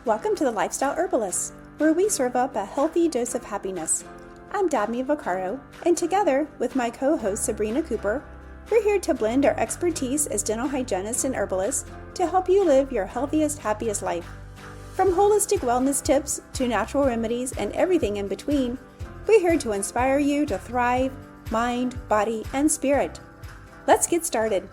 Welcome to the Lifestyle Herbalists, where we serve up a healthy dose of happiness. I'm Dabney-BS, and together with my co-host Sabrina Cooper, we're here to blend our expertise as dental hygienists and herbalists to help you live your healthiest, happiest life. From holistic wellness tips to natural remedies and everything in between, we're here to inspire you to thrive, mind, body, and spirit. Let's get started.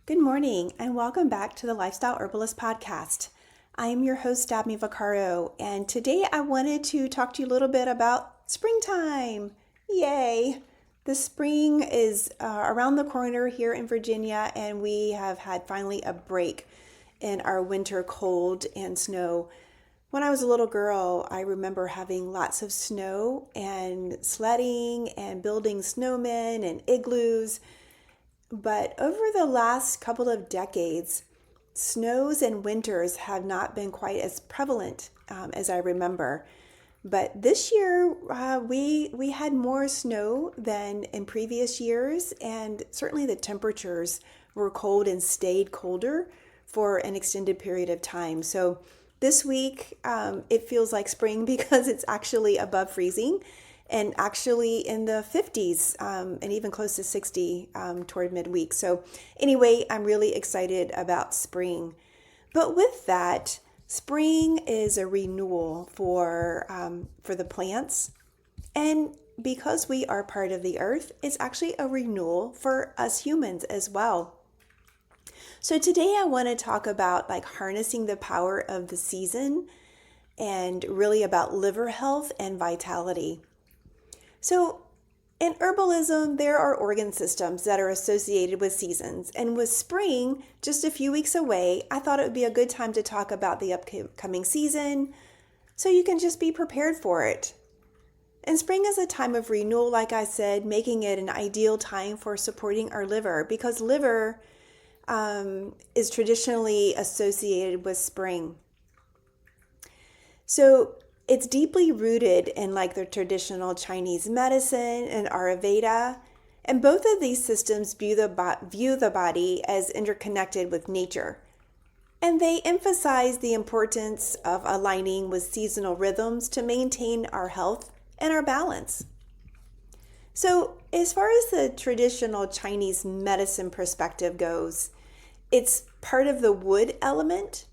Good morning, and welcome back to the Lifestyle Herbalist podcast. I am your host, Dabney-BS, and today I wanted to talk to you a little bit about springtime. Yay! The spring is around the corner here in Virginia, and we have had finally a break in our winter cold and snow. When I was a little girl, I remember having lots of snow and sledding and building snowmen and igloos. But over the last couple of decades, snows and winters have not been quite as prevalent as I remember. But this year, we had more snow than in previous years, and certainly the temperatures were cold and stayed colder for an extended period of time. So this week, it feels like spring because it's actually above freezing and actually in the 50s and even close to 60 toward midweek. So anyway, I'm really excited about spring. But with that, spring is a renewal for the plants. And because we are part of the earth, it's actually a renewal for us humans as well. So today I want to talk about harnessing the power of the season and really about liver health and vitality. So in herbalism, there are organ systems that are associated with seasons. And with spring just a few weeks away, I thought it would be a good time to talk about the upcoming season so you can just be prepared for it. And spring is a time of renewal, like I said, making it an ideal time for supporting our liver because liver is traditionally associated with spring. So it's deeply rooted in the traditional Chinese medicine and Ayurveda, and both of these systems view the body as interconnected with nature. And they emphasize the importance of aligning with seasonal rhythms to maintain our health and our balance. So as far as the traditional Chinese medicine perspective goes, it's part of the wood element.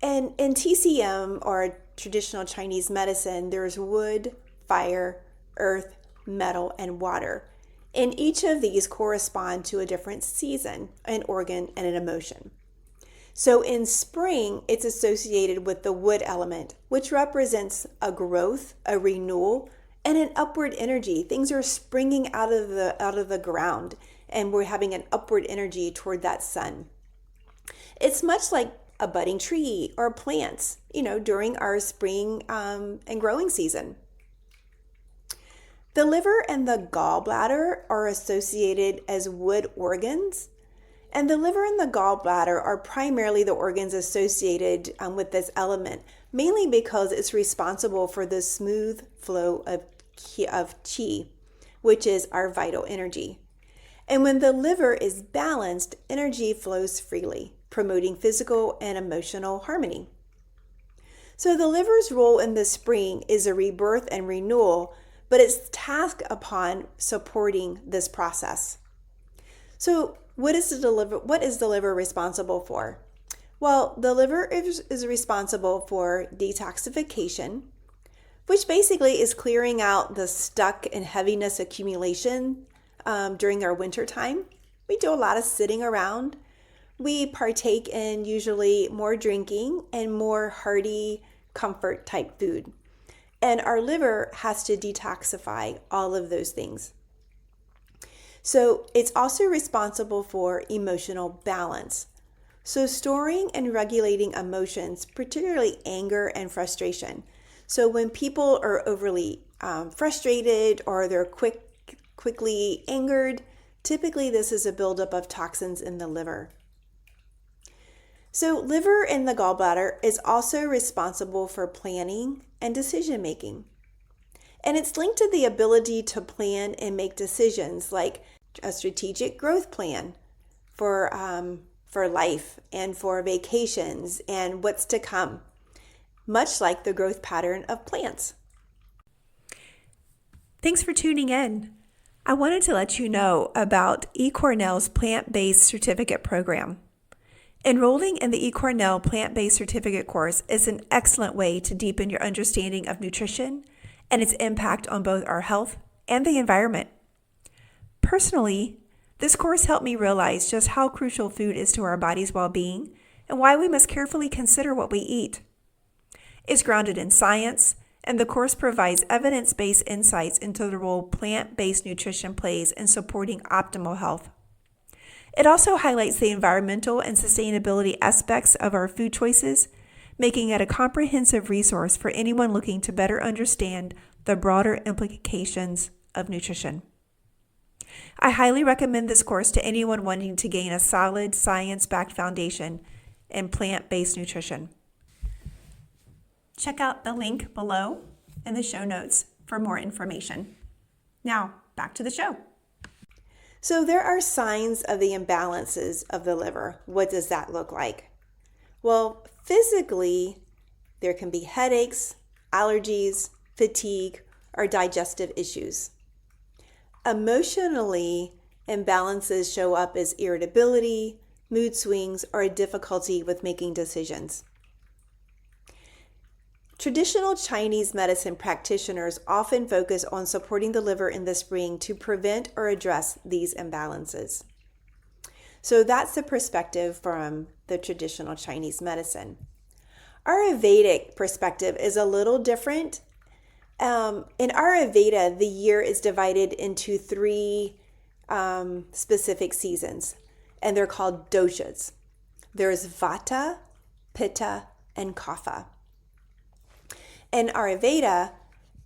And in TCM, or traditional Chinese medicine, there's wood, fire, earth, metal, and water. And each of these correspond to a different season, an organ, and an emotion. So in spring, it's associated with the wood element, which represents a growth, a renewal, and an upward energy. Things are springing out of the ground, and we're having an upward energy toward that sun. It's much like a budding tree or plants, during our spring and growing season. The liver and the gallbladder are associated as wood organs, and the liver and the gallbladder are primarily the organs associated with this element, mainly because it's responsible for the smooth flow of qi, which is our vital energy. And when the liver is balanced, energy flows freely, promoting physical and emotional harmony. So the liver's role in the spring is a rebirth and renewal, but its task upon supporting this process. So what is the liver responsible for? Well, the liver is responsible for detoxification, which basically is clearing out the stuck and heaviness accumulation during our winter time. We do a lot of sitting around. We partake in usually more drinking and more hearty comfort type food. And our liver has to detoxify all of those things. So it's also responsible for emotional balance. So storing and regulating emotions, particularly anger and frustration. So when people are overly frustrated or they're quickly angered, typically this is a buildup of toxins in the liver. So liver in the gallbladder is also responsible for planning and decision making. And it's linked to the ability to plan and make decisions like a strategic growth plan for for life and for vacations and what's to come, much like the growth pattern of plants. Thanks for tuning in. I wanted to let you know about eCornell's plant-based certificate program. Enrolling in the eCornell plant-based certificate course is an excellent way to deepen your understanding of nutrition and its impact on both our health and the environment. Personally, this course helped me realize just how crucial food is to our body's well-being and why we must carefully consider what we eat. It's grounded in science, and the course provides evidence-based insights into the role plant-based nutrition plays in supporting optimal health. It also highlights the environmental and sustainability aspects of our food choices, making it a comprehensive resource for anyone looking to better understand the broader implications of nutrition. I highly recommend this course to anyone wanting to gain a solid, science-backed foundation in plant-based nutrition. Check out the link below in the show notes for more information. Now, back to the show. So there are signs of the imbalances of the liver. What does that look like? Well, physically, there can be headaches, allergies, fatigue, or digestive issues. Emotionally, imbalances show up as irritability, mood swings, or a difficulty with making decisions. Traditional Chinese medicine practitioners often focus on supporting the liver in the spring to prevent or address these imbalances. So that's the perspective from the traditional Chinese medicine. Our Ayurvedic perspective is a little different. In Ayurveda, the year is divided into three specific seasons, and they're called doshas. There's Vata, Pitta, and Kapha. In Ayurveda,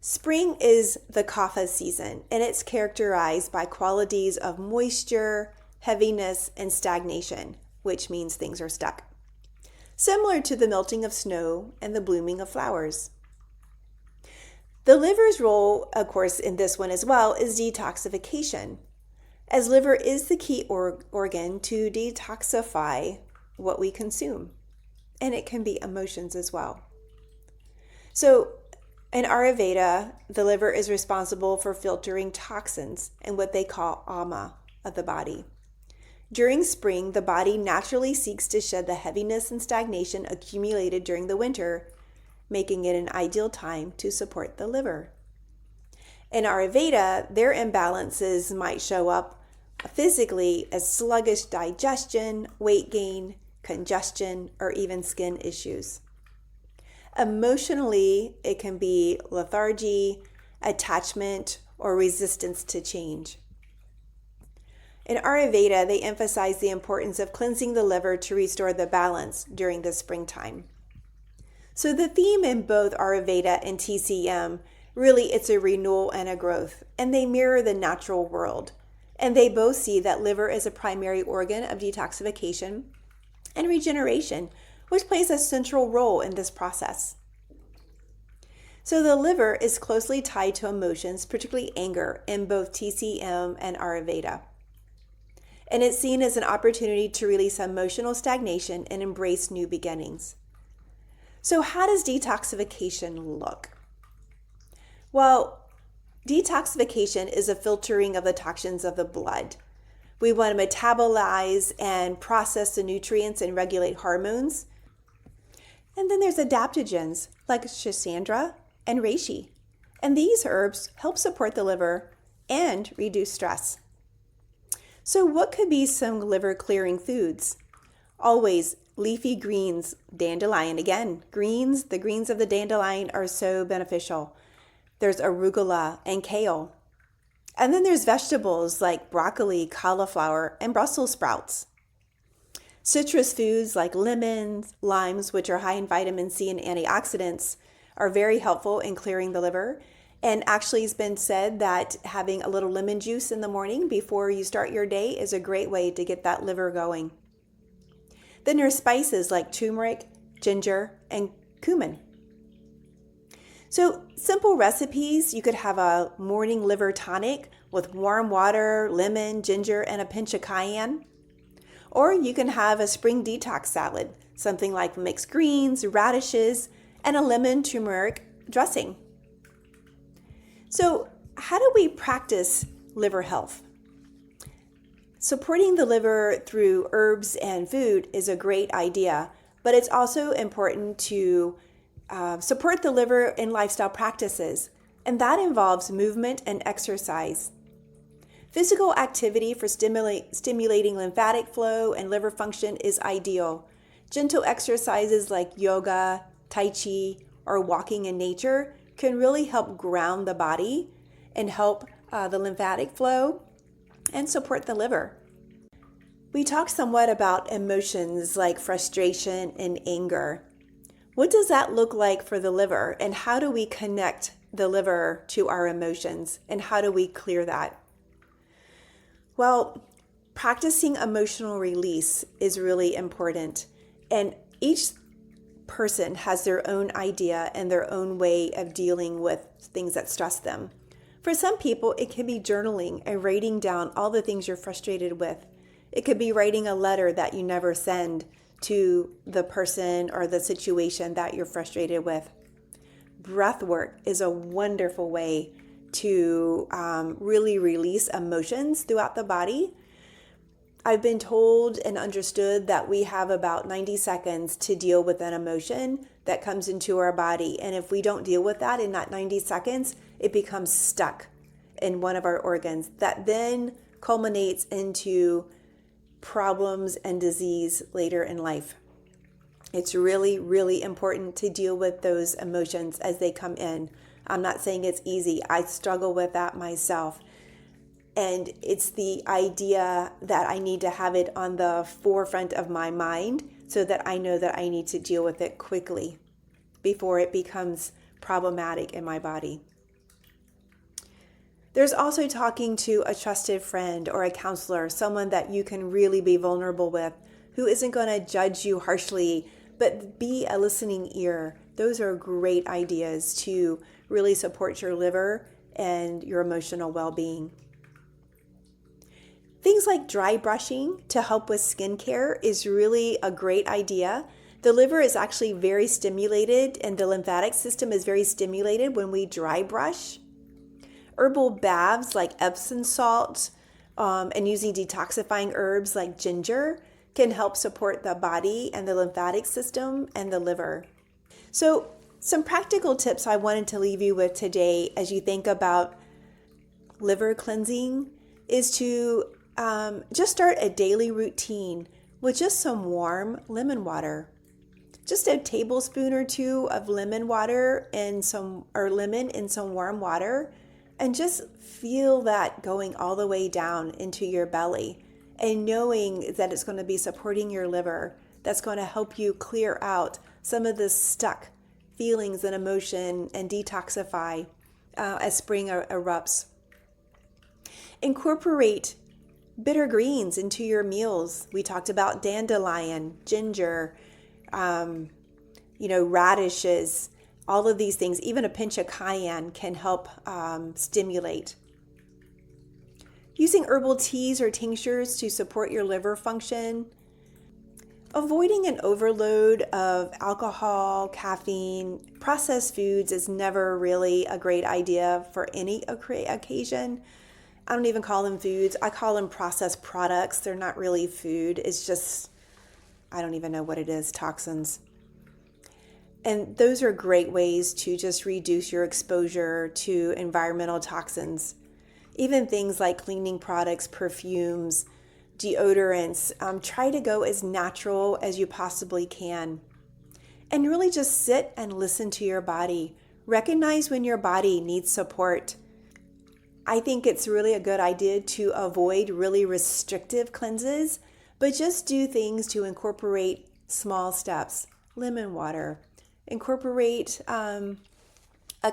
spring is the Kapha season, and it's characterized by qualities of moisture, heaviness, and stagnation, which means things are stuck, similar to the melting of snow and the blooming of flowers. The liver's role, of course, in this one as well, is detoxification, as liver is the key organ to detoxify what we consume, and it can be emotions as well. So in Ayurveda, the liver is responsible for filtering toxins and what they call ama of the body. During spring, the body naturally seeks to shed the heaviness and stagnation accumulated during the winter, making it an ideal time to support the liver. In Ayurveda, their imbalances might show up physically as sluggish digestion, weight gain, congestion, or even skin issues. Emotionally, it can be lethargy, attachment, or resistance to change. In Ayurveda, they emphasize the importance of cleansing the liver to restore the balance during the springtime. So the theme in both Ayurveda and TCM, really it's a renewal and a growth, and they mirror the natural world. And they both see that liver is a primary organ of detoxification and regeneration, which plays a central role in this process. So the liver is closely tied to emotions, particularly anger, in both TCM and Ayurveda. And it's seen as an opportunity to release emotional stagnation and embrace new beginnings. So how does detoxification look? Well, detoxification is a filtering of the toxins of the blood. We want to metabolize and process the nutrients and regulate hormones. And then there's adaptogens like schisandra and reishi. And these herbs help support the liver and reduce stress. So what could be some liver clearing foods? Always leafy greens, dandelion. Again, the greens of the dandelion are so beneficial. There's arugula and kale. And then there's vegetables like broccoli, cauliflower, and Brussels sprouts. Citrus foods like lemons, limes, which are high in vitamin C and antioxidants, are very helpful in clearing the liver. And actually it's been said that having a little lemon juice in the morning before you start your day is a great way to get that liver going. Then there's spices like turmeric, ginger, and cumin. So simple recipes, you could have a morning liver tonic with warm water, lemon, ginger, and a pinch of cayenne. Or you can have a spring detox salad, something like mixed greens, radishes, and a lemon turmeric dressing. So, how do we practice liver health? Supporting the liver through herbs and food is a great idea, but it's also important to support the liver in lifestyle practices, and that involves movement and exercise. Physical activity for stimulating lymphatic flow and liver function is ideal. Gentle exercises like yoga, tai chi, or walking in nature can really help ground the body and help the lymphatic flow and support the liver. We talked somewhat about emotions like frustration and anger. What does that look like for the liver, and how do we connect the liver to our emotions, and how do we clear that? Well, practicing emotional release is really important, and each person has their own idea and their own way of dealing with things that stress them. For some people, it can be journaling and writing down all the things you're frustrated with. It could be writing a letter that you never send to the person or the situation that you're frustrated with. Breath work is a wonderful way to really release emotions throughout the body. I've been told and understood that we have about 90 seconds to deal with an emotion that comes into our body. And if we don't deal with that in that 90 seconds, it becomes stuck in one of our organs. That then culminates into problems and disease later in life. It's really, really important to deal with those emotions as they come in. I'm not saying it's easy. I struggle with that myself. And it's the idea that I need to have it on the forefront of my mind so that I know that I need to deal with it quickly before it becomes problematic in my body. There's also talking to a trusted friend or a counselor, someone that you can really be vulnerable with, who isn't going to judge you harshly, but be a listening ear. Those are great ideas to really support your liver and your emotional well-being. Things like dry brushing to help with skincare is really a great idea. The liver is actually very stimulated and the lymphatic system is very stimulated when we dry brush. Herbal baths like Epsom salt and using detoxifying herbs like ginger can help support the body and the lymphatic system and the liver. So some practical tips I wanted to leave you with today as you think about liver cleansing is to just start a daily routine with just some warm lemon water. Just a tablespoon or two of lemon water and lemon in some warm water, and just feel that going all the way down into your belly and knowing that it's going to be supporting your liver. That's going to help you clear out some of the stuck feelings and emotion and detoxify as spring erupts. Incorporate bitter greens into your meals. We talked about dandelion, ginger, radishes, all of these things. Even a pinch of cayenne can help stimulate. Using herbal teas or tinctures to support your liver function. Avoiding an overload of alcohol, caffeine, processed foods is never really a great idea for any occasion. I don't even call them foods. I call them processed products. They're not really food. It's just, I don't even know what it is, toxins. And those are great ways to just reduce your exposure to environmental toxins. Even things like cleaning products, perfumes, deodorants, try to go as natural as you possibly can. And really just sit and listen to your body. Recognize when your body needs support. I think it's really a good idea to avoid really restrictive cleanses, but just do things to incorporate small steps. Lemon water. Incorporate a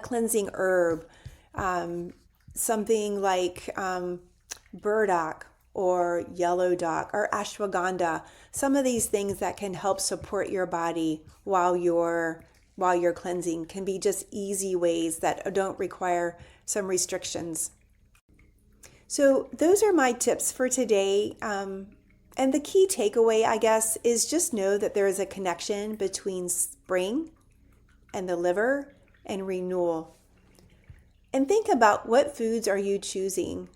cleansing herb, something like burdock or yellow dock or ashwagandha. Some of these things that can help support your body while you're cleansing can be just easy ways that don't require some restrictions. So those are my tips for today. And the key takeaway, I guess, is just know that there is a connection between spring and the liver and renewal. And think about, what foods are you choosing?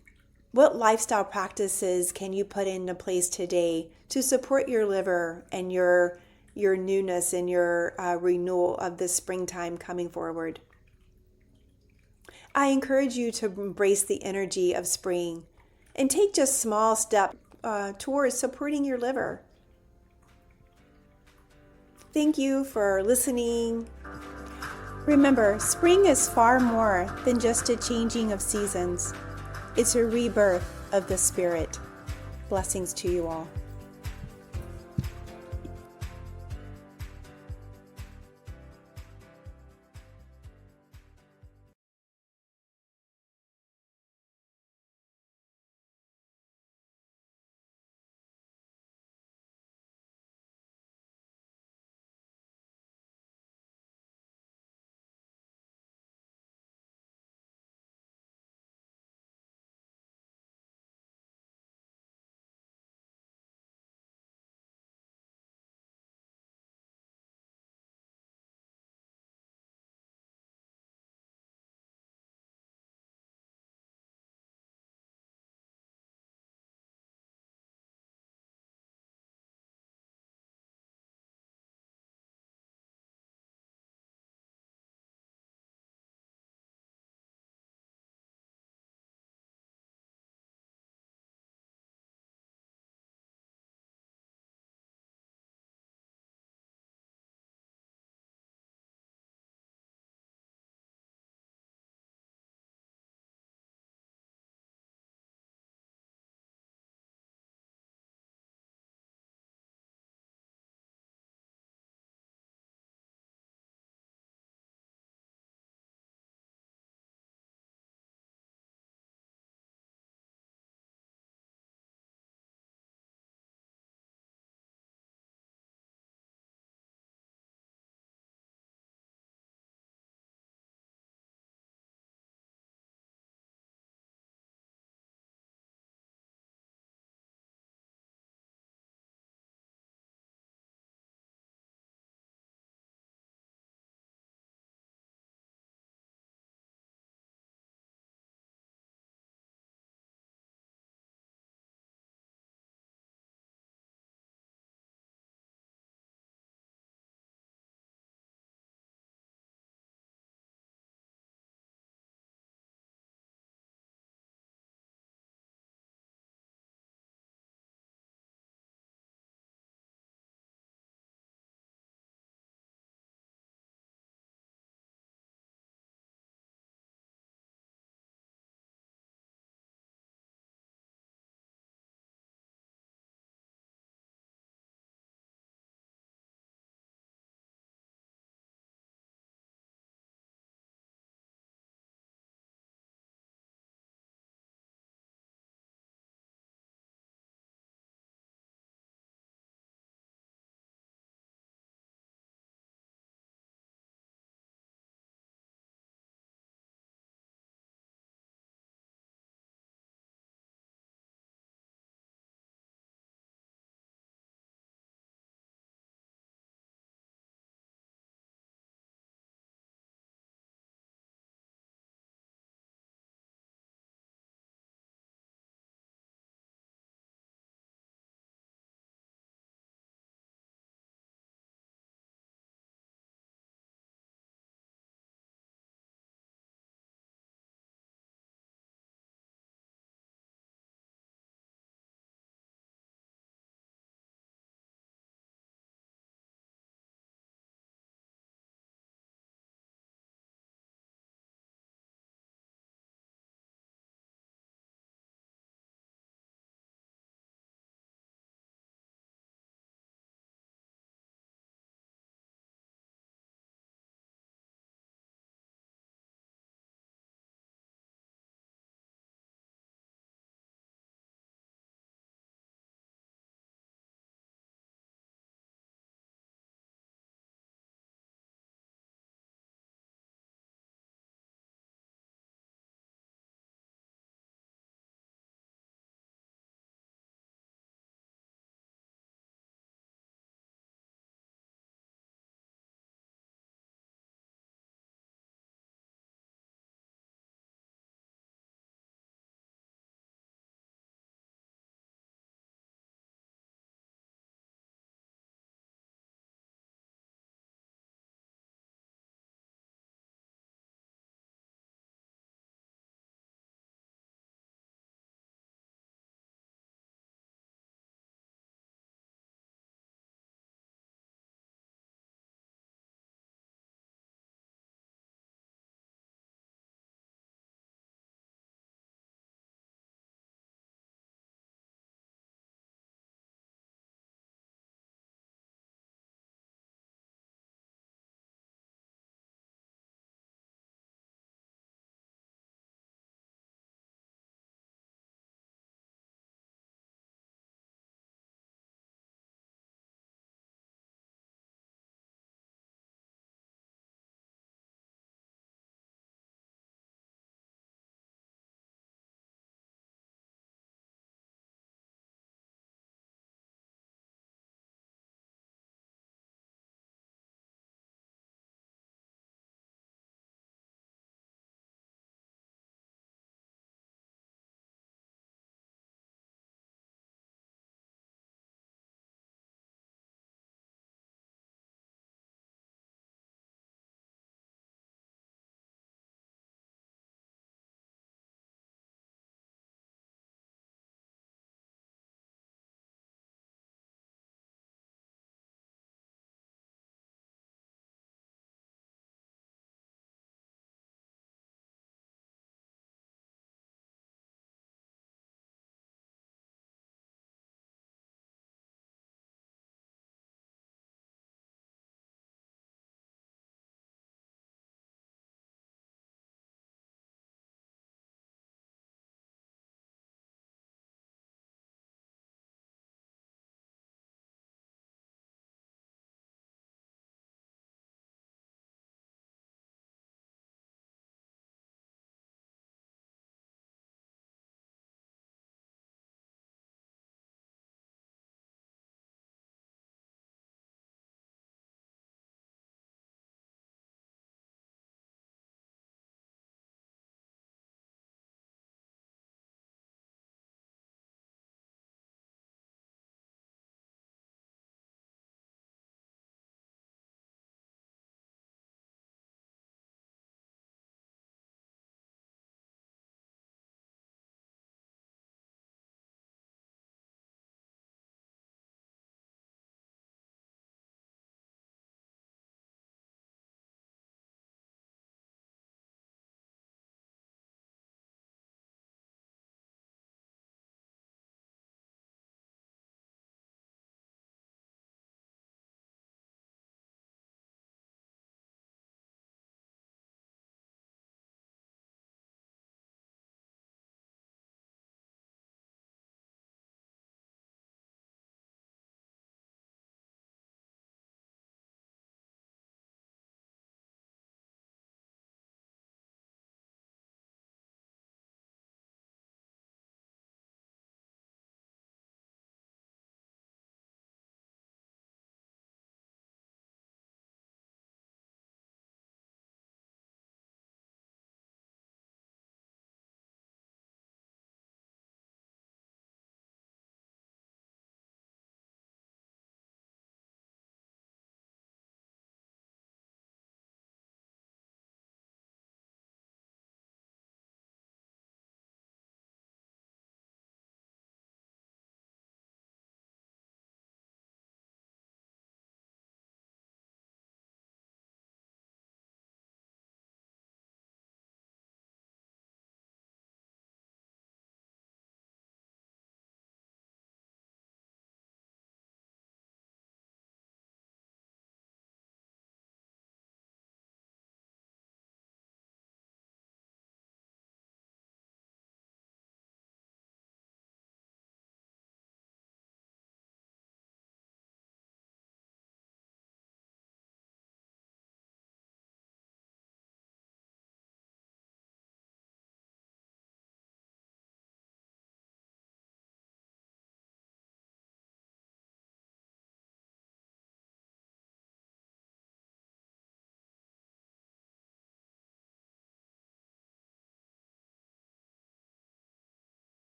What lifestyle practices can you put into place today to support your liver and your newness and your renewal of the springtime coming forward? I encourage you to embrace the energy of spring and take just small steps towards supporting your liver. Thank you for listening. Remember, spring is far more than just a changing of seasons. It's a rebirth of the spirit. Blessings to you all.